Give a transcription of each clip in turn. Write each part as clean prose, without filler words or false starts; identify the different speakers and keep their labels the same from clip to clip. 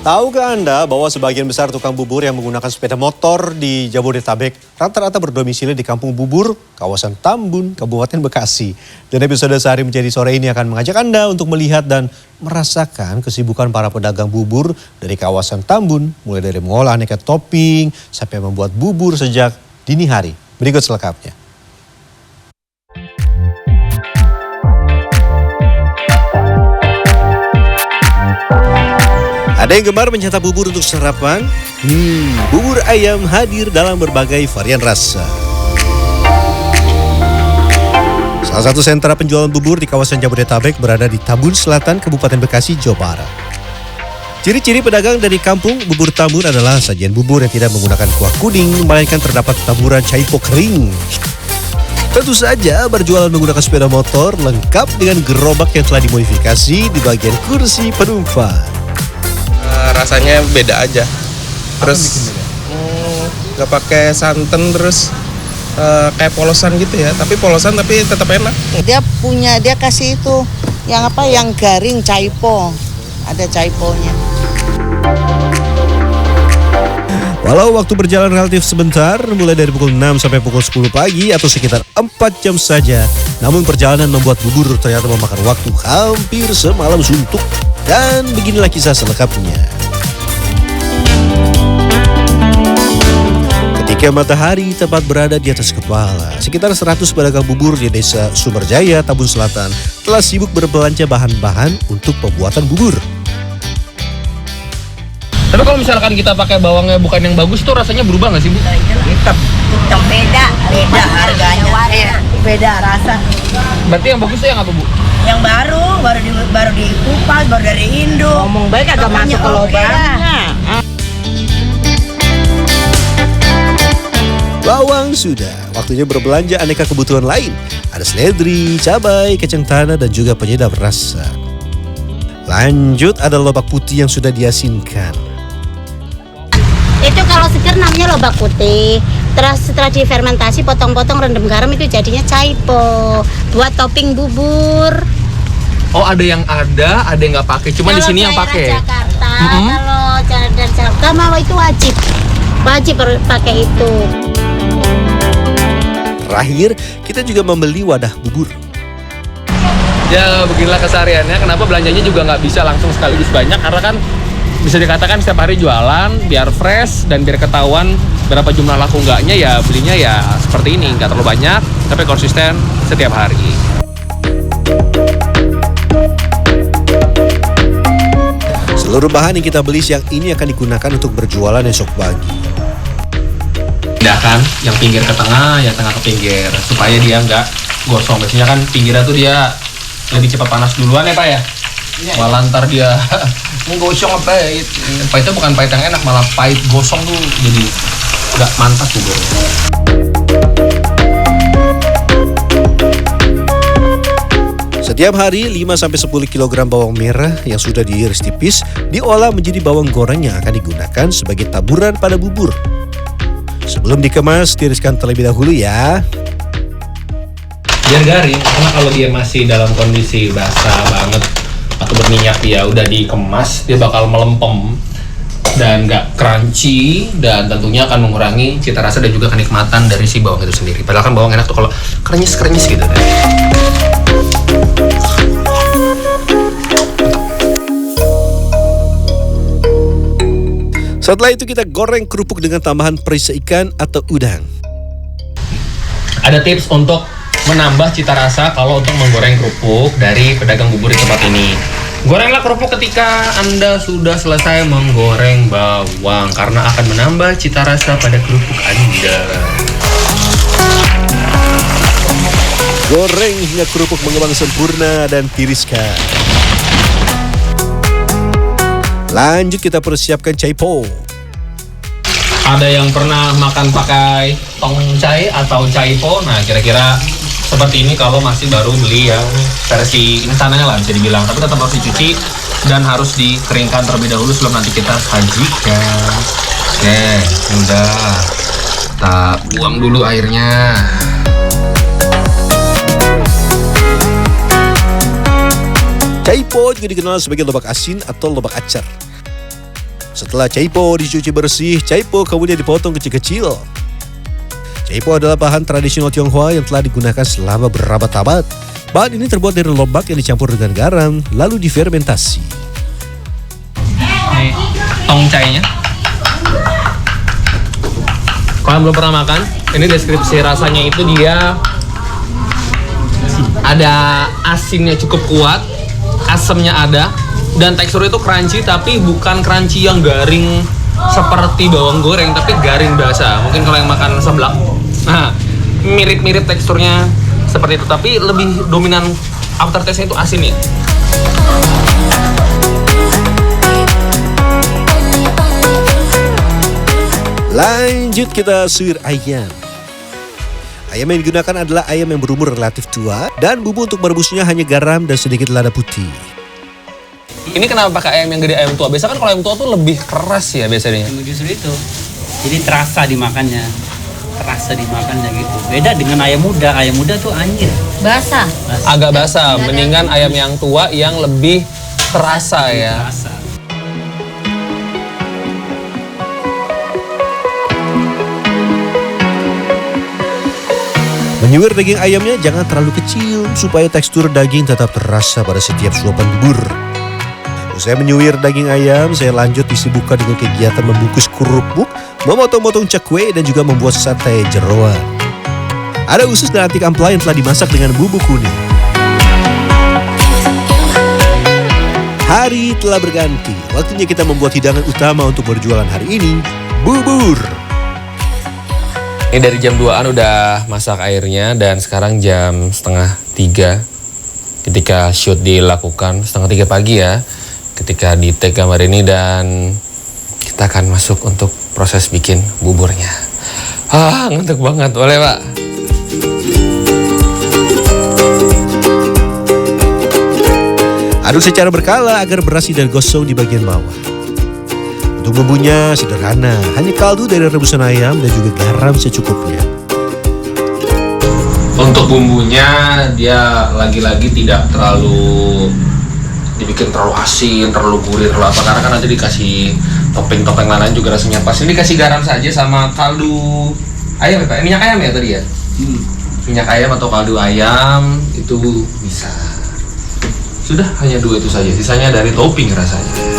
Speaker 1: Tahukah Anda bahwa sebagian besar tukang bubur yang menggunakan sepeda motor di Jabodetabek rata-rata berdomisili di Kampung Bubur, kawasan Tambun, Kabupaten Bekasi. Dan episode Sehari Menjadi Sore ini akan mengajak Anda untuk melihat dan merasakan kesibukan para pedagang bubur dari kawasan Tambun, mulai dari mengolah aneka topping sampai membuat bubur sejak dini hari. Berikut selengkapnya. Ada yang gemar menyantap bubur untuk sarapan? Bubur ayam hadir dalam berbagai varian rasa. Salah satu sentra penjualan bubur di kawasan Jabodetabek berada di Tambun Selatan, Kabupaten Bekasi, Jawa Barat. Ciri-ciri pedagang dari kampung bubur Tambun adalah sajian bubur yang tidak menggunakan kuah kuning, melainkan terdapat taburan caipo kering. Tentu saja berjualan menggunakan sepeda motor lengkap dengan gerobak yang telah dimodifikasi di bagian kursi penumpang.
Speaker 2: Rasanya beda aja. Terus nggak pakai santan, terus kayak polosan gitu ya. Tapi polosan tapi tetap enak.
Speaker 3: Dia kasih itu yang garing caipo. Ada caiponya.
Speaker 1: Walau waktu berjalan relatif sebentar, mulai dari pukul 6 sampai pukul 10 pagi atau sekitar 4 jam saja. Namun perjalanan membuat bubur ternyata memakan waktu hampir semalam suntuk. Dan beginilah kisah selengkapnya. Ketika matahari tepat berada di atas kepala, sekitar 100 pedagang bubur di Desa Sumberjaya, Tambun Selatan telah sibuk berbelanja bahan-bahan untuk pembuatan bubur.
Speaker 4: Tapi kalau misalkan kita pakai bawangnya bukan yang bagus tuh rasanya berubah nggak sih, Bu?
Speaker 3: Tetap beda harganya, beda rasa.
Speaker 4: Berarti yang bagus tuh yang apa, Bu?
Speaker 3: Yang baru dikupas, baru dari Indo. Ngomong baik agak masuk ke lubangnya.
Speaker 1: Bawang sudah, waktunya berbelanja aneka kebutuhan lain. Ada seledri, cabai, kacang tanah, dan juga penyedap rasa. Lanjut ada lobak putih yang sudah diasinkan.
Speaker 5: Itu kalau seger namanya lobak putih. Terus setelah difermentasi potong-potong rendam garam itu jadinya caipo buat topping bubur.
Speaker 4: Oh, ada yang nggak pakai. Cuma di sini yang pakai.
Speaker 5: Jakarta, kalau dari Jakarta mau itu wajib pakai itu.
Speaker 1: Terakhir, kita juga membeli wadah bubur.
Speaker 4: Ya beginilah kesehariannya. Kenapa belanjanya juga nggak bisa langsung sekaligus banyak? Karena kan bisa dikatakan setiap hari jualan biar fresh dan biar ketahuan berapa jumlah laku enggaknya, ya belinya ya seperti ini, nggak terlalu banyak tapi konsisten setiap hari.
Speaker 1: Seluruh bahan yang kita beli siang ini akan digunakan untuk berjualan esok pagi.
Speaker 4: Pindahkan yang pinggir ke tengah, yang tengah ke pinggir supaya dia nggak gosong. Biasanya kan pinggirnya tuh dia lebih cepat panas duluan ya, Pak ya? Malah ntar dia gosong pahit. Pahitnya bukan pahit yang enak, malah pahit gosong tuh jadi nggak mantap bubur.
Speaker 1: Setiap hari 5-10 kg bawang merah yang sudah diiris tipis diolah menjadi bawang goreng yang akan digunakan sebagai taburan pada bubur. Sebelum dikemas, tiriskan terlebih dahulu ya.
Speaker 4: Biar garing, karena kalau dia masih dalam kondisi basah banget atau berminyak, ya udah dikemas dia bakal melempem dan nggak crunchy, dan tentunya akan mengurangi cita rasa dan juga kenikmatan dari si bawang itu sendiri. Padahal kan bawang enak tuh kalau krenyes gitu deh.
Speaker 1: Setelah itu kita goreng kerupuk dengan tambahan perisa ikan atau udang.
Speaker 4: Ada tips untuk menambah cita rasa kalau untuk menggoreng kerupuk dari pedagang bubur di tempat ini. Gorenglah kerupuk ketika Anda sudah selesai menggoreng bawang, karena akan menambah cita rasa pada kerupuk Anda.
Speaker 1: Goreng hingga kerupuk mengembang sempurna dan tiriskan. Lanjut kita persiapkan caipo.
Speaker 4: Ada yang pernah makan pakai tongcai atau caipo? Nah, kira-kira seperti ini kalau masih baru beli yang versi instannya lah bisa dibilang. Tapi tetap harus dicuci dan harus dikeringkan terlebih dahulu sebelum nanti kita sajikan. Oke, udah. Kita buang dulu airnya.
Speaker 1: Caipo juga dikenal sebagai lobak asin atau lobak acar. Setelah caipo dicuci bersih, caipo kemudian dipotong kecil-kecil. Caipo adalah bahan tradisional Tionghoa yang telah digunakan selama berabad-abad. Bahan ini terbuat dari lobak yang dicampur dengan garam, lalu difermentasi.
Speaker 4: Nih, tongcainya. Kalau yang belum pernah makan, ini deskripsi rasanya itu dia ada asinnya cukup kuat, asamnya ada, dan teksturnya itu crunchy tapi bukan crunchy yang garing seperti bawang goreng, tapi garing biasa. Mungkin kalau yang makan seblak, nah mirip-mirip teksturnya seperti itu, tapi lebih dominan aftertaste-nya itu asinnya.
Speaker 1: Lanjut kita suir ayam. Ayam yang digunakan adalah ayam yang berumur relatif tua dan bumbu untuk merebusnya hanya garam dan sedikit lada putih.
Speaker 4: Ini kenapa pakai ayam yang gede, ayam tua? Biasanya kan kalau ayam tua tuh lebih keras ya biasanya.
Speaker 6: Justru itu. Jadi terasa dimakannya. Terasa dimakannya gitu. Beda dengan ayam muda tuh anjir.
Speaker 5: Basah.
Speaker 4: Agak basah, mendingan ayam yang tua yang lebih terasa ya.
Speaker 6: Terasa.
Speaker 1: Menyuir daging ayamnya jangan terlalu kecil supaya tekstur daging tetap terasa pada setiap suapan bubur. Usai menyuir daging ayam, saya lanjut disibukkan dengan kegiatan membungkus kerupuk, memotong-motong cakwe, dan juga membuat sate jeroan. Ada usus dan antik ampela yang telah dimasak dengan bumbu kuning. Hari telah berganti, waktunya kita membuat hidangan utama untuk berjualan hari ini, bubur.
Speaker 4: Ini dari jam 2-an udah masak airnya dan sekarang jam 2:30 ketika shoot dilakukan, 2:30 pagi ya, ketika di take gambar ini, dan kita akan masuk untuk proses bikin buburnya. Ngantuk banget, boleh Pak?
Speaker 1: Aduk secara berkala agar beras tidak gosong di bagian bawah. Untuk bumbunya sederhana, hanya kaldu dari rebusan ayam dan juga garam secukupnya.
Speaker 4: Untuk bumbunya dia lagi-lagi tidak terlalu dibikin terlalu asin, terlalu gurih, terlalu apa, karena kan nanti dikasih topping-topping lain juga rasanya pas. Ini dikasih garam saja sama kaldu ayam ya Pak? Minyak ayam ya tadi ya? Minyak ayam atau kaldu ayam itu bisa. Sudah, hanya 2 itu saja, sisanya dari topping rasanya.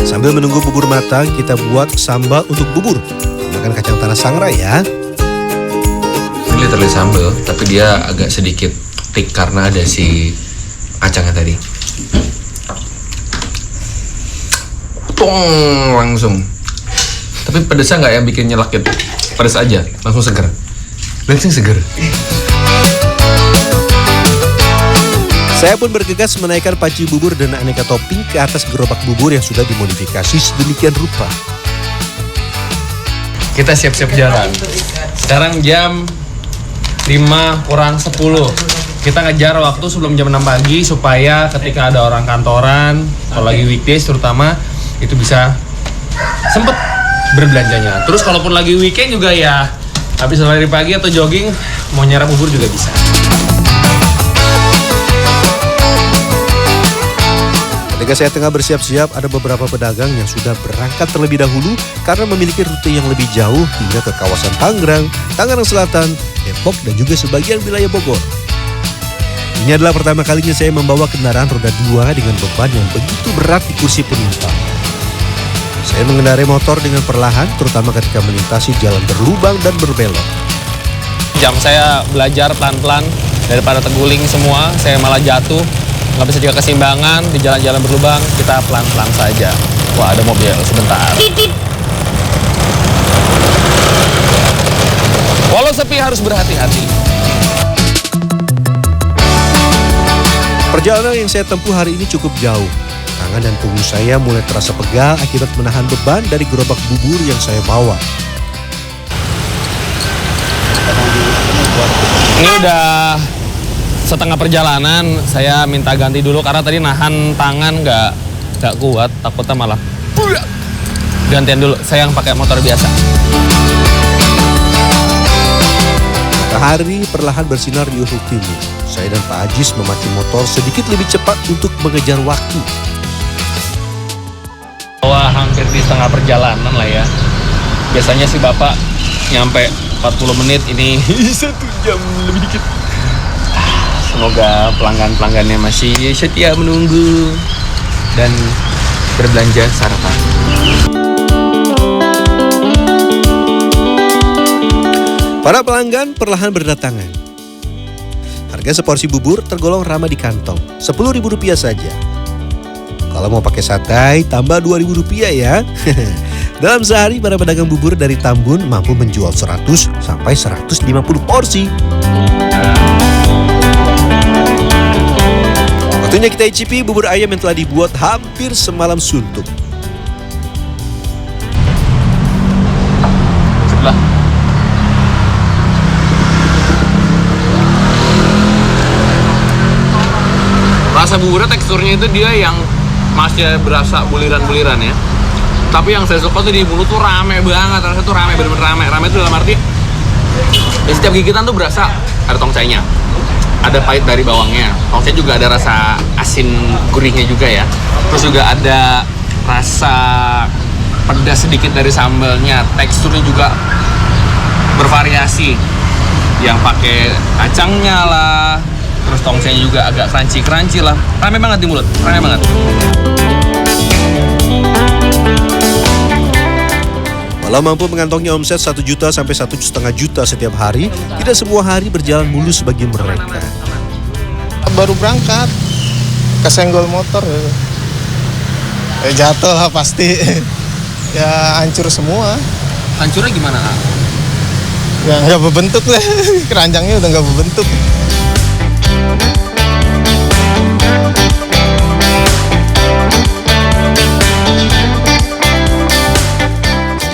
Speaker 1: Sambil menunggu bubur matang, kita buat sambal untuk bubur. Makan kacang tanah sangrai ya.
Speaker 4: Ini literally sambal, tapi dia agak sedikit thick karena ada si kacangnya tadi. Tong langsung. Tapi pedesnya nggak yang bikin nyelak gitu. Pedes aja, langsung seger. Langsung seger.
Speaker 1: Saya pun bergegas menaikkan panci bubur dan aneka topping ke atas gerobak bubur yang sudah dimodifikasi sedemikian rupa.
Speaker 4: Kita siap-siap jalan. Sekarang jam 5:50. Kita ngejar waktu sebelum jam 6 pagi supaya ketika ada orang kantoran, kalau lagi weekdays terutama, itu bisa sempet berbelanjanya. Terus kalaupun lagi weekend juga ya, habis lari pagi atau jogging, mau nyerap bubur juga bisa.
Speaker 1: Ketika saya tengah bersiap-siap, ada beberapa pedagang yang sudah berangkat terlebih dahulu karena memiliki rute yang lebih jauh hingga ke kawasan Tangerang, Tangerang Selatan, Depok, dan juga sebagian wilayah Bogor. Ini adalah pertama kalinya saya membawa kendaraan roda 2 dengan beban yang begitu berat di kursi penumpang. Saya mengendarai motor dengan perlahan, terutama ketika melintasi jalan berlubang dan berbelok.
Speaker 4: Jam saya belajar pelan-pelan, daripada terguling semua, saya malah jatuh. Nggak bisa juga keseimbangan, di jalan-jalan berlubang, kita pelan-pelan saja. Wah, ada mobil, sebentar. Walau sepi harus berhati-hati.
Speaker 1: Perjalanan yang saya tempuh hari ini cukup jauh. Tangan dan punggung saya mulai terasa pegal akibat menahan beban dari gerobak bubur yang saya bawa.
Speaker 4: Ini udah setengah perjalanan, saya minta ganti dulu karena tadi nahan tangan nggak kuat, takutnya malah gantian dulu. Saya yang pakai motor biasa.
Speaker 1: Matahari perlahan bersinar di ufuk timur. Saya dan Pak Ajis memacu motor sedikit lebih cepat untuk mengejar waktu.
Speaker 4: Wah, hampir di setengah perjalanan lah ya. Biasanya sih Bapak nyampe 40 menit, ini 1 jam lebih dikit. Semoga pelanggan-pelanggannya masih setia menunggu dan berbelanja sarapan.
Speaker 1: Para pelanggan perlahan berdatangan. Harga seporsi bubur tergolong ramah di kantong, Rp10.000 saja. Kalau mau pakai santai, tambah Rp2.000 ya. Dalam sehari, para pedagang bubur dari Tambun mampu menjual 100 sampai 150 porsi. Waktunya kita icipi bubur ayam yang telah dibuat hampir semalam suntuk.
Speaker 4: Sebelah. Rasa buburnya teksturnya itu dia yang masih berasa buliran-buliran ya. Tapi yang saya suka tuh di mulut tuh rame banget, rasanya tuh rame, bener-bener rame. Rame itu dalam arti di setiap gigitan tuh berasa ada tongcainya, ada pahit dari bawangnya. Tongcai juga ada rasa asin gurihnya juga ya. Terus juga ada rasa pedas sedikit dari sambalnya. Teksturnya juga bervariasi. Yang pakai kacangnya lah, terus tongcainya juga agak crunchy lah. Rame banget di mulut, rame banget.
Speaker 1: Walau mampu mengantongi omset 1 juta sampai 1,5 juta setiap hari, tidak semua hari berjalan mulus bagi mereka.
Speaker 7: Baru berangkat, kesenggol motor, jatuh lah pasti, ya hancur semua.
Speaker 4: Hancurnya gimana?
Speaker 7: Ya nggak berbentuk lah, keranjangnya udah nggak berbentuk.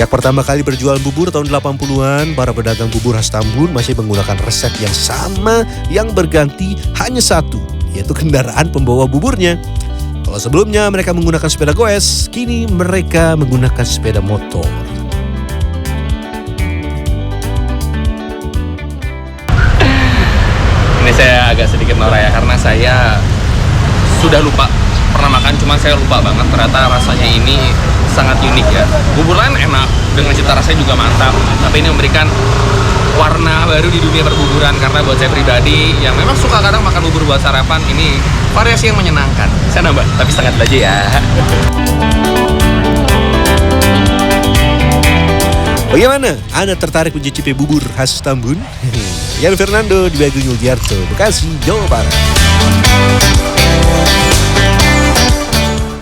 Speaker 1: Sejak pertama kali berjual bubur tahun 80-an, para pedagang bubur khas Tambun masih menggunakan resep yang sama yang berganti hanya satu, yaitu kendaraan pembawa buburnya. Kalau sebelumnya mereka menggunakan sepeda goes, kini mereka menggunakan sepeda motor.
Speaker 4: Ini saya agak sedikit norak ya, karena saya sudah lupa pernah makan, cuman saya lupa banget ternyata rasanya ini sangat unik ya. Bubur lain enak, dengan cita rasanya juga mantap, tapi ini memberikan warna baru di dunia perbuburan. Karena buat saya pribadi yang memang suka kadang makan bubur buat sarapan, ini variasi yang menyenangkan. Saya nambah, tapi setengah aja ya.
Speaker 1: Bagaimana? Anda tertarik mencicipi bubur khas Tambun? Yan Fernando di Agung Yuldiarto, Bekasi, Jawa Barat.